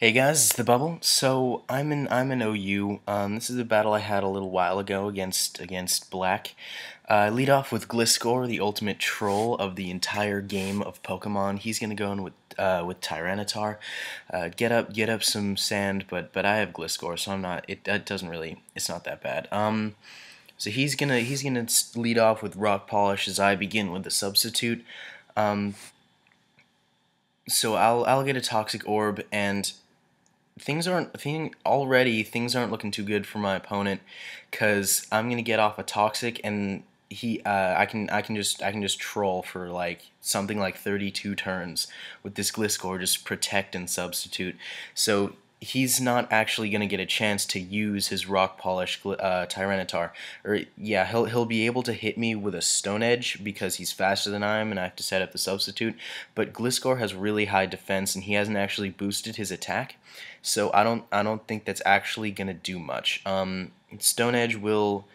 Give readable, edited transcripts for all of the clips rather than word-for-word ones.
Hey guys, it's the Bubble. So I'm an OU. This is a battle I had a little while ago against Black. I lead off with Gliscor, the ultimate troll of the entire game of Pokemon. He's gonna go in with Tyranitar. Get up some sand, but I have Gliscor, so I'm not. It doesn't really. It's not that bad. So he's gonna lead off with Rock Polish as I begin with the substitute. Um, so I'll get a Toxic Orb and things aren't looking too good for my opponent because I'm gonna get off a toxic and I can just troll for like something like 32 turns with this Gliscor, just protect and substitute. So he's not actually gonna get a chance to use his Rock Polish Tyranitar, or yeah, he'll be able to hit me with a Stone Edge because he's faster than I am and I have to set up the substitute. But Gliscor has really high defense and he hasn't actually boosted his attack, so I don't think that's actually gonna do much. Stone Edge will.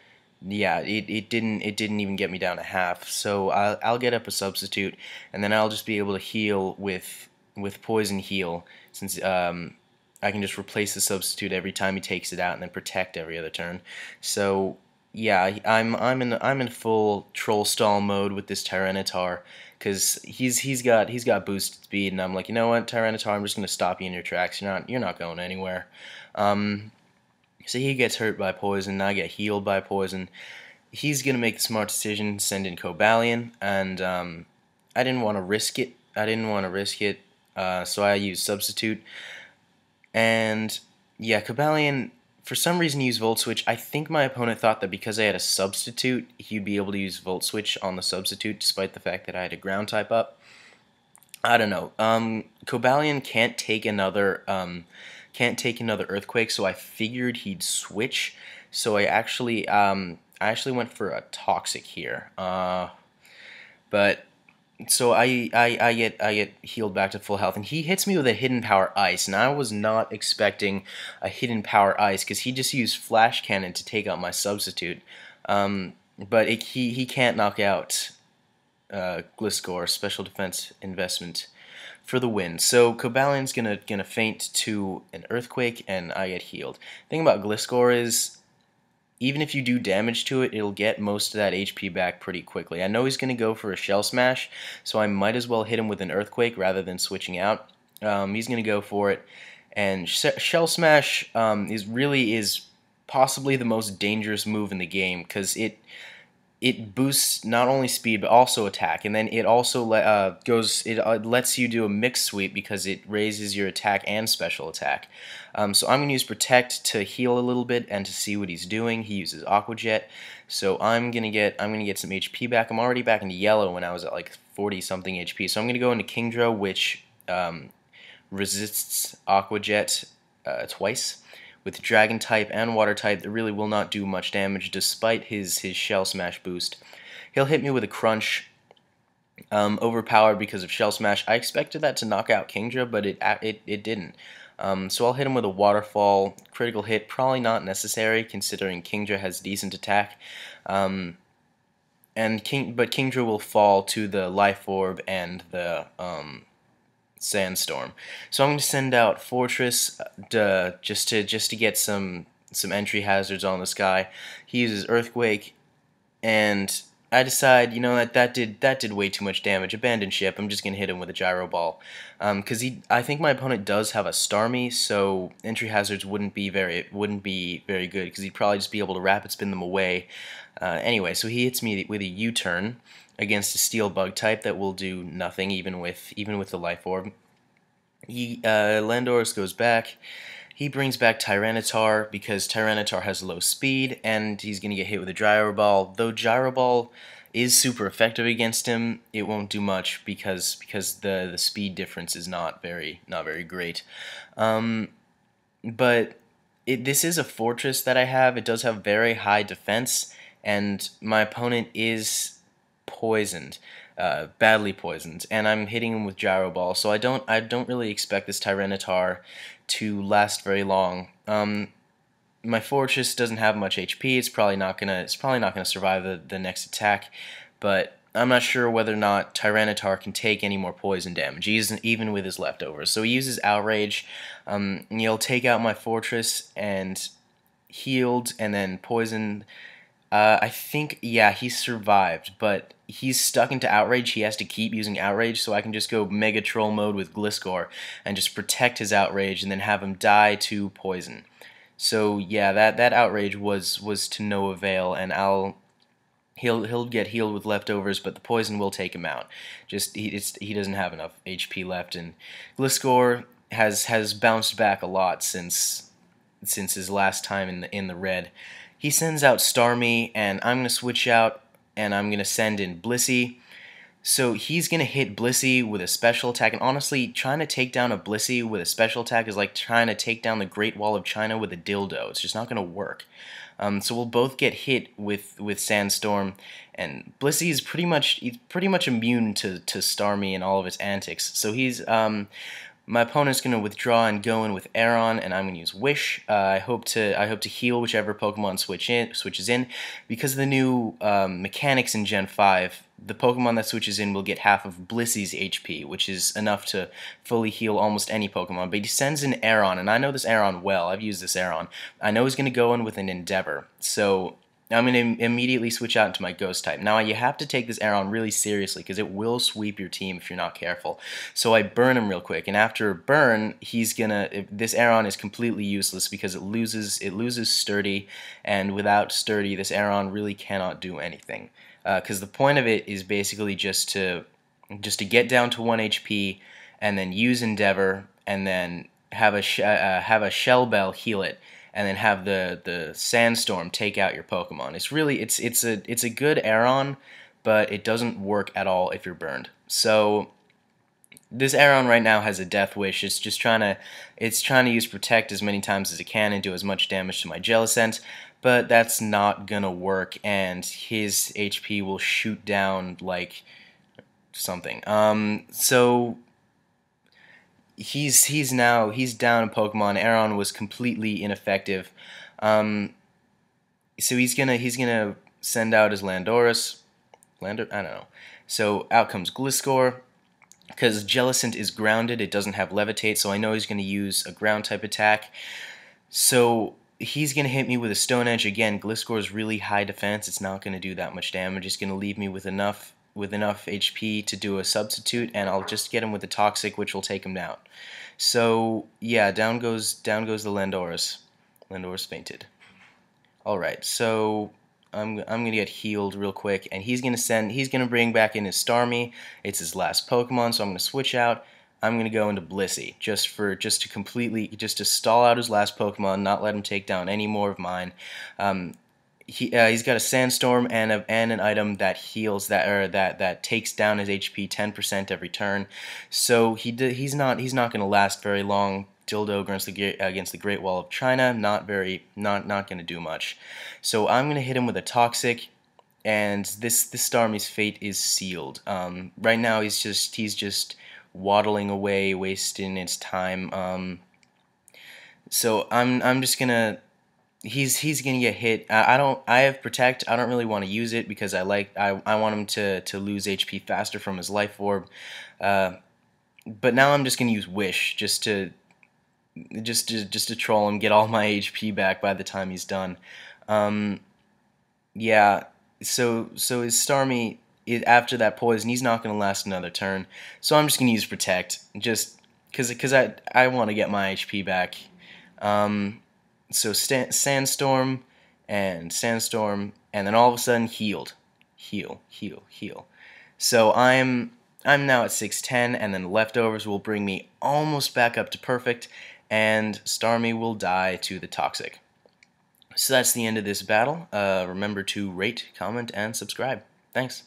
Yeah, it didn't even get me down to half. So I'll get up a substitute, and then I'll just be able to heal with Poison Heal, since I can just replace the substitute every time he takes it out, and then protect every other turn. So yeah, I'm in full troll stall mode with this Tyranitar, because he's got boosted speed, and I'm like, you know what, Tyranitar, I'm just gonna stop you in your tracks. You're not going anywhere. Um, so he gets hurt by poison, I get healed by poison. He's gonna make the smart decision, send in Cobalion, and I didn't want to risk it. So I used substitute. And yeah, Cobalion, for some reason, used Volt Switch. I think my opponent thought that because I had a substitute, he'd be able to use Volt Switch on the substitute, despite the fact that I had a ground type up. I don't know. Cobalion can't take another earthquake, so I figured he'd switch. So I actually went for a toxic here. But so I get healed back to full health, and he hits me with a hidden power ice, and I was not expecting a hidden power ice because he just used flash cannon to take out my substitute. But he can't knock out Gliscor, special defense investment for the win. So Cobalion's gonna faint to an earthquake, and I get healed. The thing about Gliscor is, even if you do damage to it, it'll get most of that HP back pretty quickly. I know he's gonna go for a Shell Smash, so I might as well hit him with an earthquake rather than switching out. He's gonna go for it, and Shell Smash is possibly the most dangerous move in the game because it boosts not only speed but also attack, and then it also lets you do a mix sweep because it raises your attack and special attack. So I'm gonna use Protect to heal a little bit and to see what he's doing. He uses Aqua Jet, so I'm gonna get some HP back. I'm already back into yellow when I was at like 40 something HP, so I'm gonna go into Kingdra, which resists Aqua Jet twice. With Dragon type and Water type, that really will not do much damage despite his Shell Smash boost. He'll hit me with a Crunch, overpowered because of Shell Smash. I expected that to knock out Kingdra, but it didn't. So I'll hit him with a Waterfall. Critical hit, probably not necessary considering Kingdra has decent attack. But Kingdra will fall to the Life Orb and the Sandstorm. So I'm going to send out Fortress just to get some entry hazards on this guy. He uses Earthquake, and I decide, you know, that did way too much damage. Abandon ship. I'm just going to hit him with a Gyro Ball. Because I think my opponent does have a Starmie, so entry hazards wouldn't be very good because he'd probably just be able to Rapid Spin them away. Anyway, so he hits me with a U-turn against a Steel Bug type that will do nothing even with the Life Orb. Landorus goes back. He brings back Tyranitar because Tyranitar has low speed, and he's going to get hit with a Gyro Ball. Though Gyro Ball is super effective against him, it won't do much because the speed difference is not very great. But this is a fortress that I have. It does have very high defense, and my opponent is poisoned, badly poisoned, and I'm hitting him with Gyro Ball. So I don't really expect this Tyranitar to last very long. My fortress doesn't have much HP. It's probably not gonna survive the next attack, but I'm not sure whether or not Tyranitar can take any more poison damage, even with his leftovers. So he uses Outrage. And he'll take out my fortress and healed, and then poison. I think, yeah, he survived, but he's stuck into Outrage. He has to keep using Outrage, so I can just go Mega Troll mode with Gliscor and just protect his Outrage and then have him die to poison. So yeah, that Outrage was to no avail, and he'll get healed with leftovers, but the poison will take him out. Just he doesn't have enough HP left, and Gliscor has bounced back a lot since his last time in the red. He sends out Starmie, and I'm gonna switch out, and I'm gonna send in Blissey. So he's gonna hit Blissey with a special attack, and honestly, trying to take down a Blissey with a special attack is like trying to take down the Great Wall of China with a dildo. It's just not gonna work. So we'll both get hit with Sandstorm, and Blissey is pretty much immune to Starmie and all of its antics. So he's my opponent's going to withdraw and go in with Aeron, and I'm going to use Wish. I hope to heal whichever Pokemon switches in. Because of the new mechanics in Gen 5, the Pokemon that switches in will get half of Blissey's HP, which is enough to fully heal almost any Pokemon. But he sends in Aeron, and I know this Aeron well. I've used this Aeron. I know he's going to go in with an Endeavor, so I'm going to immediately switch out into my Ghost type. Now, you have to take this Aeron really seriously because it will sweep your team if you're not careful. So I burn him real quick, and after burn, this Aeron is completely useless because it loses Sturdy, and without Sturdy, this Aeron really cannot do anything. Because the point of it is basically just to get down to 1 HP, and then use Endeavor, and then have a Shell Bell heal it, and then have the Sandstorm take out your Pokemon. It's a good Aeron, but it doesn't work at all if you're burned. So this Aeron right now has a Death Wish. It's trying to use Protect as many times as it can and do as much damage to my Jellicent, but that's not gonna work, and his HP will shoot down like something. So he's down a Pokemon. Aeron was completely ineffective. So he's gonna send out his Landorus. I don't know. So out comes Gliscor. Because Jellicent is grounded, it doesn't have Levitate, so I know he's gonna use a ground type attack. So he's gonna hit me with a Stone Edge again. Gliscor is really high defense. It's not gonna do that much damage. It's gonna leave me with enough HP to do a substitute, and I'll just get him with the Toxic, which will take him down. So yeah, down goes the Landorus. Landorus fainted. All right, so I'm gonna get healed real quick, and he's gonna bring back in his Starmie. It's his last Pokemon, so I'm gonna switch out. I'm gonna go into Blissey just to stall out his last Pokemon, not let him take down any more of mine. He's got a Sandstorm and an item that heals that takes down his HP 10% every turn. So he's not going to last very long. Dildo against the Great Wall of China, not going to do much. So I'm going to hit him with a Toxic, and this Starmie's fate is sealed. Right now he's just waddling away, wasting its time. So I'm just gonna. He's gonna get hit. I have Protect. I don't really want to use it because I want him to lose HP faster from his Life Orb. But now I'm just gonna use Wish just to troll him, get all my HP back by the time he's done. Yeah. So his Starmie, after that poison, he's not gonna last another turn. So I'm just gonna use Protect just because I want to get my HP back. So Sandstorm, and then all of a sudden heal. So I'm now at 610, and then leftovers will bring me almost back up to perfect, and Starmie will die to the Toxic. So that's the end of this battle. Remember to rate, comment, and subscribe. Thanks.